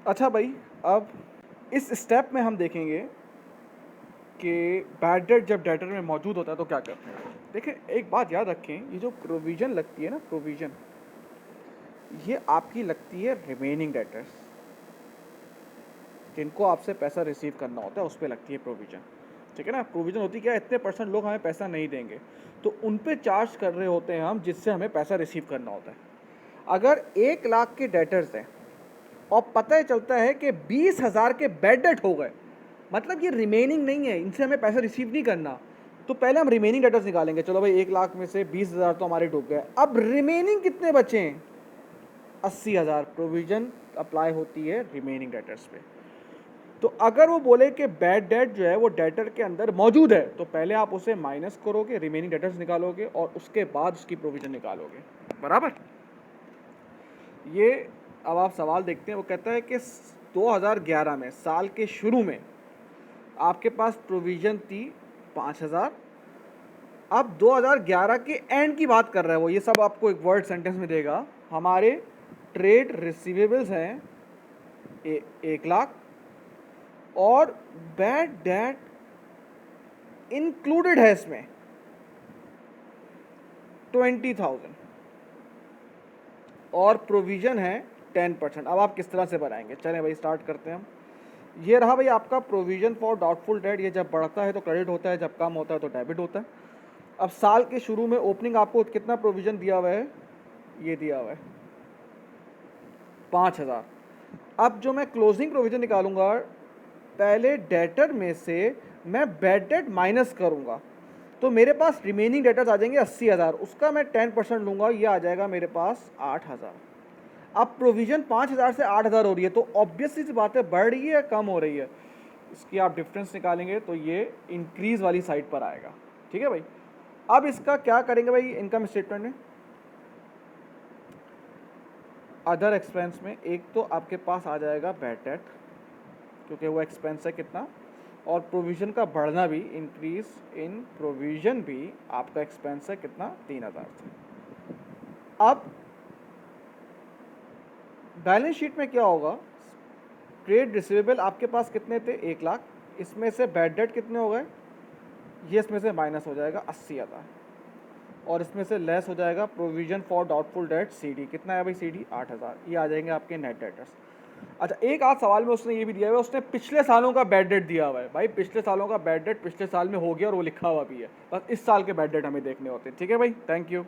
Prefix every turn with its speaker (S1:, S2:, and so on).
S1: अच्छा भाई, अब इस स्टेप में हम देखेंगे कि बैड डेट जब डेटर में मौजूद होता है तो क्या करते हैं। देखिए, एक बात याद रखें, ये जो प्रोविज़न लगती है ना, प्रोविज़न, ये आपकी लगती है रिमेनिंग डेटर्स, जिनको आपसे पैसा रिसीव करना होता है, उस पर लगती है प्रोविज़न। ठीक है ना। प्रोविज़न होती क्या है, इतने % लोग हमें पैसा नहीं देंगे, तो उन पे चार्ज कर रहे होते हैं हम, जिससे हमें पैसा रिसीव करना होता है। अगर 1 लाख के डेटर्स हैं और पता चलता है कि 20,000 के बैड डेट हो गए, मतलब ये रिमेनिंग नहीं है, इनसे हमें पैसा रिसीव नहीं करना, तो पहले हम रिमेनिंग डेटर्स निकालेंगे। चलो भाई, 1 लाख में से 20,000 तो हमारे डूब गए, अब रिमेनिंग कितने बचे हैं? 80,000। प्रोविजन अप्लाई होती है रिमेनिंग डेटर्स पे। तो अगर वो बोले कि बैड डेट जो है वो डेटर के अंदर मौजूद है, तो पहले आप उसे माइनस करोगे, रिमेनिंग डेटर्स निकालोगे और उसके बाद उसकी प्रोविजन निकालोगे। बराबर। ये अब आप सवाल देखते हैं, वो कहता है कि 2011 में साल के शुरू में आपके पास प्रोविजन थी 5,000। अब 2011 के एंड की बात कर रहा है वो, ये सब आपको एक वर्ड सेंटेंस में देगा। हमारे ट्रेड रिसीवेबल्स हैं 1 लाख और बैड डेट इंक्लूडेड है इसमें 20,000 और प्रोविजन है 10%। अब आप किस तरह से बनाएंगे, चलें भाई स्टार्ट करते हैं हम। ये रहा भाई आपका प्रोविजन फॉर डाउटफुल डेट। ये जब बढ़ता है तो क्रेडिट होता है, जब कम होता है तो डेबिट होता है। अब साल के शुरू में ओपनिंग आपको कितना प्रोविजन दिया हुआ है, ये दिया हुआ है 5,000। अब जो मैं क्लोजिंग प्रोविजन निकालूंगा, पहले डेटर में से मैं बैड डेट माइनस करूंगा, तो मेरे पास रिमेनिंग डेटर्स आ जाएंगे 80,000, उसका मैं 10% लूंगा, ये आ जाएगा मेरे पास 8,000। अब प्रोविजन 5,000 से 8,000 हो रही है, तो ऑब्वियसली सी बात है, बढ़ रही है या कम हो रही है। इसकी आप डिफरेंस निकालेंगे तो ये इंक्रीज वाली साइड पर आएगा। ठीक है भाई। अब इसका क्या करेंगे भाई, इनकम स्टेटमेंट में अदर एक्सपेंस में एक तो आपके पास आ जाएगा बैड डेट, क्योंकि वो एक्सपेंस है कितना, और प्रोविजन का बढ़ना भी, इंक्रीज इन प्रोविजन भी आपका एक्सपेंस है कितना, 3,000 से। अब बैलेंस शीट में क्या होगा, ट्रेड रिसीवेबल आपके पास कितने थे, 1 लाख, इसमें से बैड डेट कितने हो गए, ये इसमें से माइनस हो जाएगा 80,000, और इसमें से लेस हो जाएगा provision for doubtful debt CD। कितना है भाई CD? 8,000। ये आ जाएंगे आपके नेट डेटर्स। अच्छा, एक आध सवाल में उसने ये भी दिया हुआ है, उसने पिछले सालों का बैड डेट दिया हुआ है। भाई पिछले सालों का बैड डेट पिछले साल में हो गया और वो लिखा हुआ भी है, बस इस साल के बैड डेट हमें देखने होते हैं। ठीक है भाई, थैंक यू।